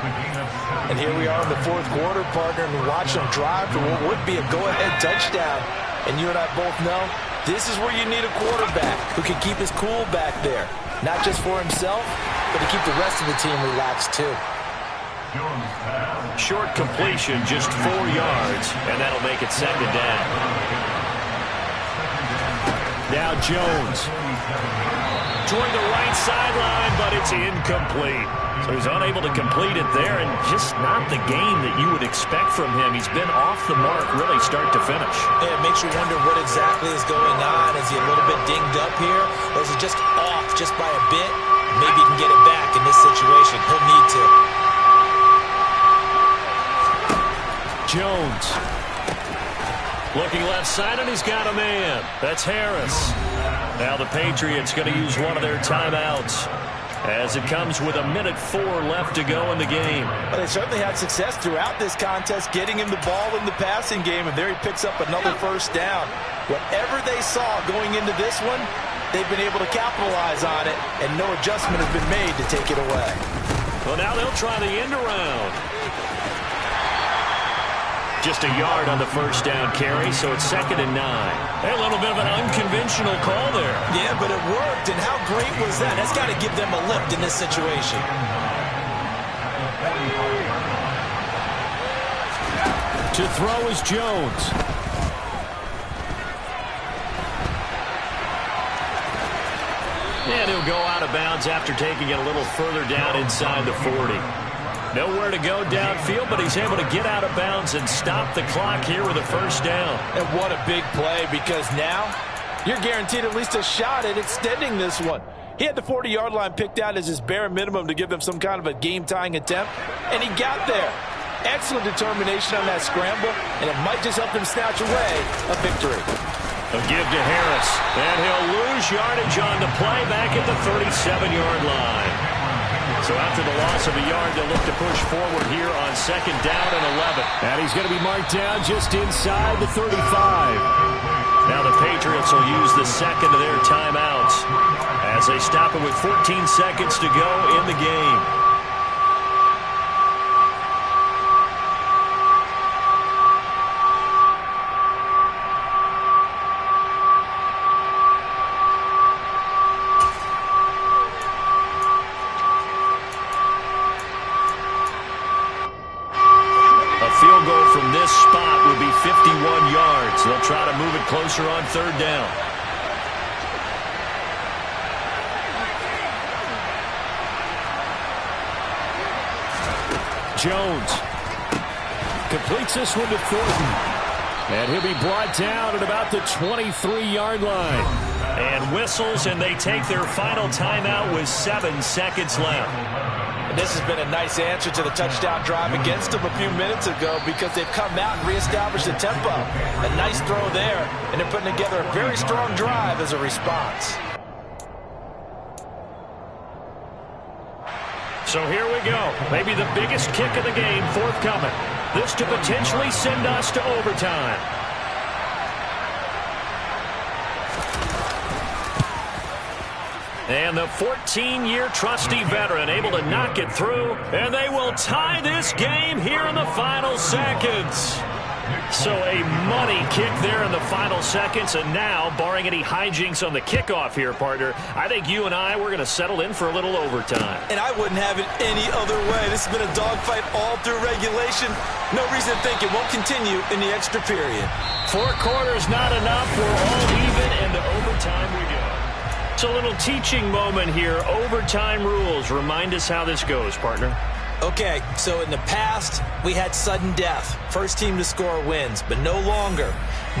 And here we are in the fourth quarter, partner, and watch them drive for what would be a go-ahead touchdown. And you and I both know this is where you need a quarterback who can keep his cool back there. Not just for himself, but to keep the rest of the team relaxed too. Short completion, just 4 yards, and that'll make it second down. Now Jones toward the right sideline, but it's incomplete. So he's unable to complete it there, and just not the game that you would expect from him. He's been off the mark really start to finish. Yeah, it makes you wonder what exactly is going on. Is he a little bit dinged up here, or is he just off just by a bit? Maybe he can get it back in this situation. He'll need to. Jones looking left side, and he's got a man. That's Harris. Now the Patriots going to use one of their timeouts as it comes with 1:04 left to go in the game. Well, they certainly had success throughout this contest getting him the ball in the passing game, and there he picks up another first down. Whatever they saw going into this one, they've been able to capitalize on it, and no adjustment has been made to take it away. Well, now they'll try the end around. Just a yard on the first down carry, so it's 2nd and 9. Hey, a little bit of an unconventional call there. Yeah, but it worked, and how great was that? That's got to give them a lift in this situation. To throw is Jones. And he'll go out of bounds after taking it a little further down inside the 40. Nowhere to go downfield, but he's able to get out of bounds and stop the clock here with a first down. And what a big play, because now you're guaranteed at least a shot at extending this one. He had the 40-yard line picked out as his bare minimum to give them some kind of a game-tying attempt, and he got there. Excellent determination on that scramble, and it might just help them snatch away a victory. A give to Harris, and he'll lose yardage on the play back at the 37-yard line. So after the loss of a yard, they'll look to push forward here on 2nd down and 11. And he's going to be marked down just inside the 35. Now the Patriots will use the second of their timeouts as they stop it with 14 seconds to go in the game. Field goal from this spot would be 51 yards. They'll try to move it closer on 3rd down. Jones completes this one to Thornton. And he'll be brought down at about the 23-yard line. And whistles, and they take their final timeout with 7 seconds left. This has been a nice answer to the touchdown drive against them a few minutes ago, because they've come out and reestablished the tempo. A nice throw there, and they're putting together a very strong drive as a response. So here we go. Maybe the biggest kick of the game forthcoming. This to potentially send us to overtime. And the 14-year trusty veteran able to knock it through, and they will tie this game here in the final seconds. So a money kick there in the final seconds, and now, barring any hijinks on the kickoff here, partner, I think you and I, we're going to settle in for a little overtime. And I wouldn't have it any other way. This has been a dogfight all through regulation. No reason to think it won't continue in the extra period. 4 quarters not enough. We're all even, and to overtime we go. It's a little teaching moment here. Overtime rules. Remind us how this goes, partner. Okay, so in the past, we had sudden death. First team to score wins, but no longer.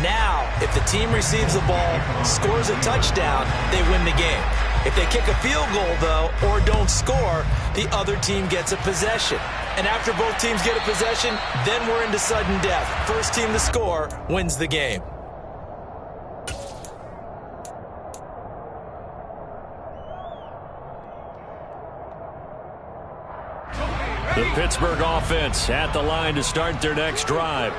Now, if the team receives the ball, scores a touchdown, they win the game. If they kick a field goal, though, or don't score, the other team gets a possession. And after both teams get a possession, then we're into sudden death. First team to score wins the game. The Pittsburgh offense at the line to start their next drive.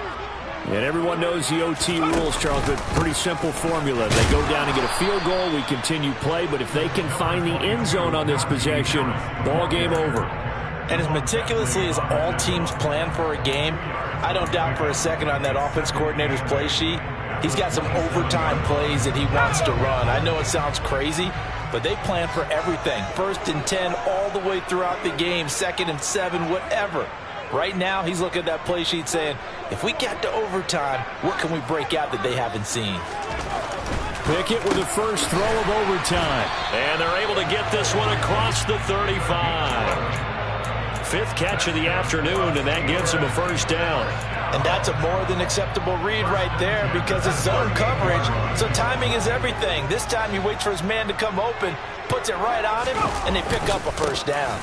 And everyone knows the OT rules, Charles, but pretty simple formula. They go down and get a field goal, we continue play, but if they can find the end zone on this possession, ball game over. And as meticulously as all teams plan for a game, I don't doubt for a second on that offense coordinator's play sheet, he's got some overtime plays that he wants to run. I know it sounds crazy, but they plan for everything. 1st and 10 all the way throughout the game, 2nd and 7, whatever. Right now, he's looking at that play sheet saying, if we get to overtime, what can we break out that they haven't seen? Pickett with the first throw of overtime. And they're able to get this one across the 35. 5th catch of the afternoon, and that gives him a first down. And that's a more than acceptable read right there because it's zone coverage, so timing is everything. This time he waits for his man to come open, puts it right on him, and they pick up a first down.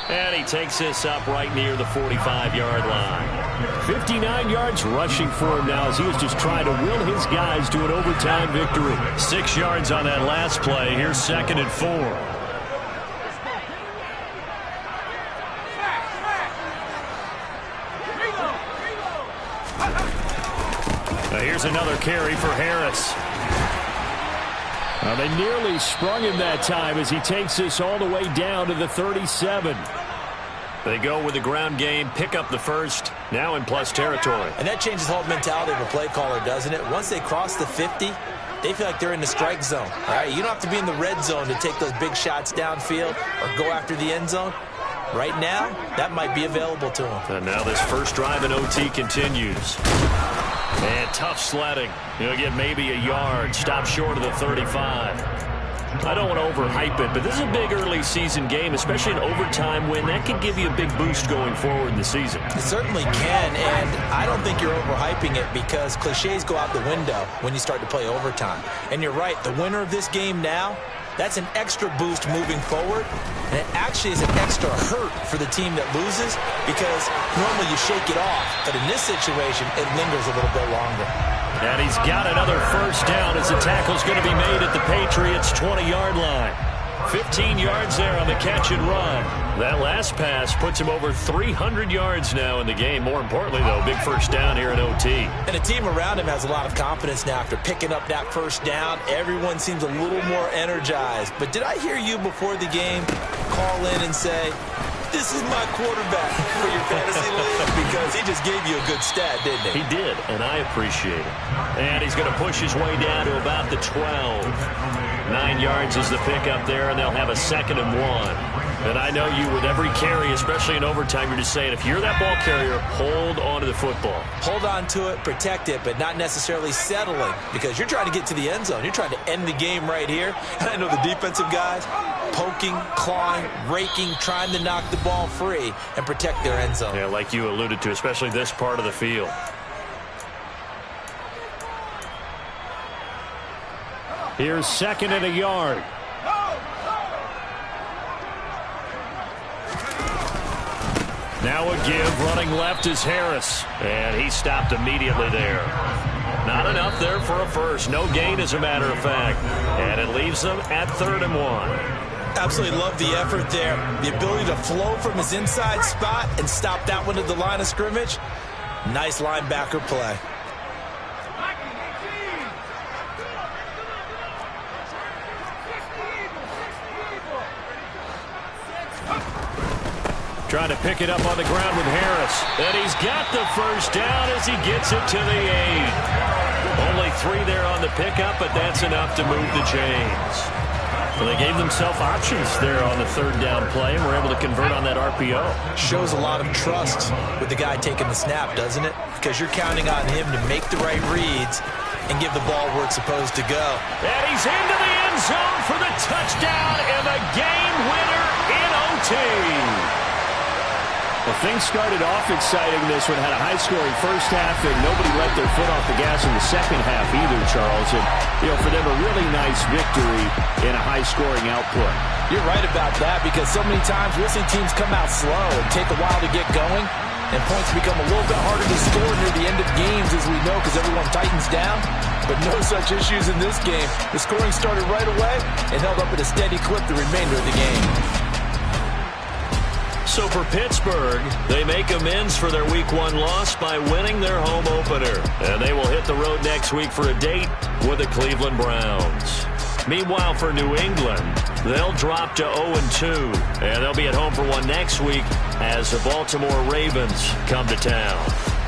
And he takes this up right near the 45-yard line. 59 yards rushing for him now as he was just trying to will his guys to an overtime victory. 6 yards on that last play. Here's 2nd and 4. Here's another carry for Harris. They nearly sprung him that time as he takes this all the way down to the 37. They go with the ground game, pick up the first, now in plus territory. And that changes the whole mentality of a play caller, doesn't it? Once they cross the 50, they feel like they're in the strike zone. All right? You don't have to be in the red zone to take those big shots downfield or go after the end zone. Right now, that might be available to them. And now this first drive in OT continues. And tough sledding. He'll get maybe a yard. Stop short of the 35. I don't want to overhype it, but this is a big early season game, especially an overtime win. That could give you a big boost going forward in the season. It certainly can, and I don't think you're overhyping it because cliches go out the window when you start to play overtime. And you're right, the winner of this game now, that's an extra boost moving forward, and it actually is an extra hurt for the team that loses because normally you shake it off, but in this situation, it lingers a little bit longer. And he's got another first down as the tackle's going to be made at the Patriots' 20-yard line. 15 yards there on the catch and run. That last pass puts him over 300 yards now in the game. More importantly, though, big first down here in OT. And the team around him has a lot of confidence now after picking up that first down. Everyone seems a little more energized. But did I hear you before the game call in and say, this is my quarterback for your fantasy league? Because he just gave you a good stat, didn't he? He did, and I appreciate it. And he's going to push his way down to about the 12. 9 yards is the pickup there, and they'll have a 2nd and 1. And I know you, with every carry, especially in overtime, you're just saying, if you're that ball carrier, hold on to the football. Hold on to it, protect it, but not necessarily settling because you're trying to get to the end zone. You're trying to end the game right here. And I know the defensive guys poking, clawing, raking, trying to knock the ball free and protect their end zone. Yeah, like you alluded to, especially this part of the field. Here's 2nd and a yard. Now a give, running left is Harris. And he stopped immediately there. Not enough there for a first. No gain, as a matter of fact. And it leaves them at 3rd and 1. Absolutely love the effort there. The ability to flow from his inside spot and stop that one at the line of scrimmage. Nice linebacker play. Trying to pick it up on the ground with Harris. And he's got the first down as he gets it to the 8. Only 3 there on the pickup, but that's enough to move the chains. Well, they gave themselves options there on the 3rd down play and were able to convert on that RPO. Shows a lot of trust with the guy taking the snap, doesn't it? Because you're counting on him to make the right reads and give the ball where it's supposed to go. And he's into the end zone for the touchdown and the game winner in OT. Well, things started off exciting. This one had a high-scoring first half, and nobody let their foot off the gas in the second half either, Charles. And, for them, a really nice victory in a high-scoring output. You're right about that because so many times we'll see teams come out slow and take a while to get going, and points become a little bit harder to score near the end of games, as we know, because everyone tightens down. But no such issues in this game. The scoring started right away and held up at a steady clip the remainder of the game. So for Pittsburgh, they make amends for their Week 1 loss by winning their home opener. And they will hit the road next week for a date with the Cleveland Browns. Meanwhile, for New England, they'll drop to 0-2. And they'll be at home for one next week as the Baltimore Ravens come to town.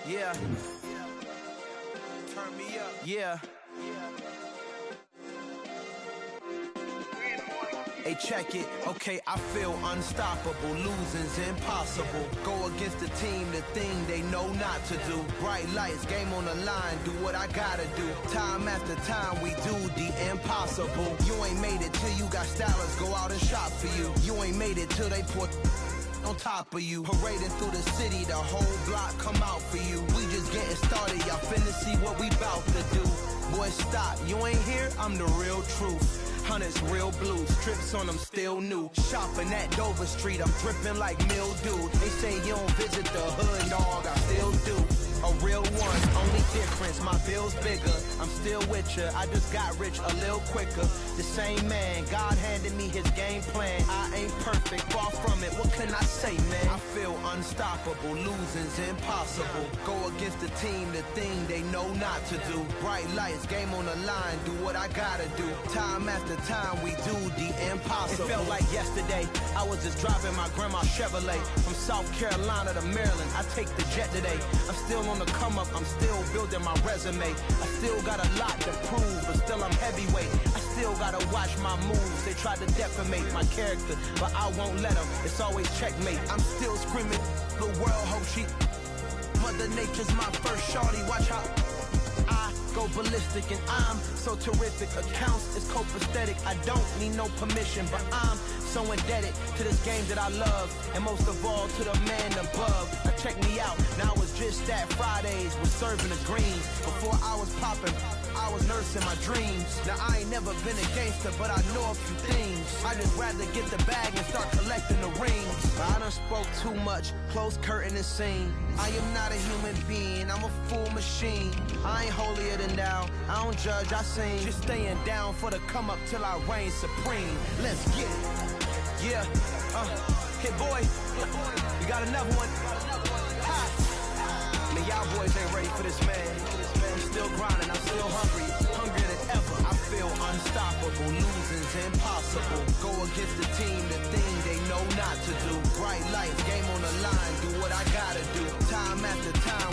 Yeah. Turn me up. Yeah. Hey, check it. Okay, I feel unstoppable. Losing's impossible. Go against the team, the thing they know not to do. Bright lights, game on the line. Do what I gotta do. Time after time, we do the impossible. You ain't made it till you got stylers go out and shop for you. You ain't made it till they put on top of you. Parading through the city, the whole block come out for you. We just getting started, y'all finna see what we bout to do. Boy, stop, you ain't here, I'm the real truth. Hunters, real blues, strips on them still new. Shopping at Dover Street, I'm dripping like mildew. They say you don't visit the hood, dog, I still do. A real one, only difference, my bill's bigger. I'm still with ya, I just got rich a little quicker. The same man, God handed me his game plan. I ain't perfect, far from it, what can I say, man? I feel unstoppable, losing's impossible. Go against the team, the thing they know not to do. Bright lights, game on the line, do what I gotta do. Time after time, we do the impossible. It felt like yesterday, I was just driving my grandma's Chevrolet. From South Carolina to Maryland, I take the jet today. I'm still on the come up, I'm still building my resume. I still got a lot to prove, but still I'm heavyweight. I still gotta watch my moves, they tried to defamate my character, but I won't let them, it's always checkmate. I'm still screaming, the world hope she Mother Nature's my first shorty, watch how I go ballistic and I'm so terrific. Accounts is copacetic, I don't need no permission, but I'm so indebted to this game that I love, and most of all to the man above. Now check me out, now I was just at Fridays, was serving the greens. Before I was popping, I was nursing my dreams. Now I ain't never been a gangster, but I know a few things. I just rather get the bag and start collecting the rings. I done spoke too much, close curtain and scene. I am not a human being, I'm a full machine. I ain't holier than thou, I don't judge, I sing. Just staying down for the come up till I reign supreme. Let's get it. Yeah, hit boy, you got another one. Ha! Man, y'all boys ain't ready for this, man. I'm still grinding, I'm still hungry, hungrier than ever. I feel unstoppable, losing's impossible. Go against the team, the thing they know not to do. Bright lights, game on the line, do what I gotta do. Time after time,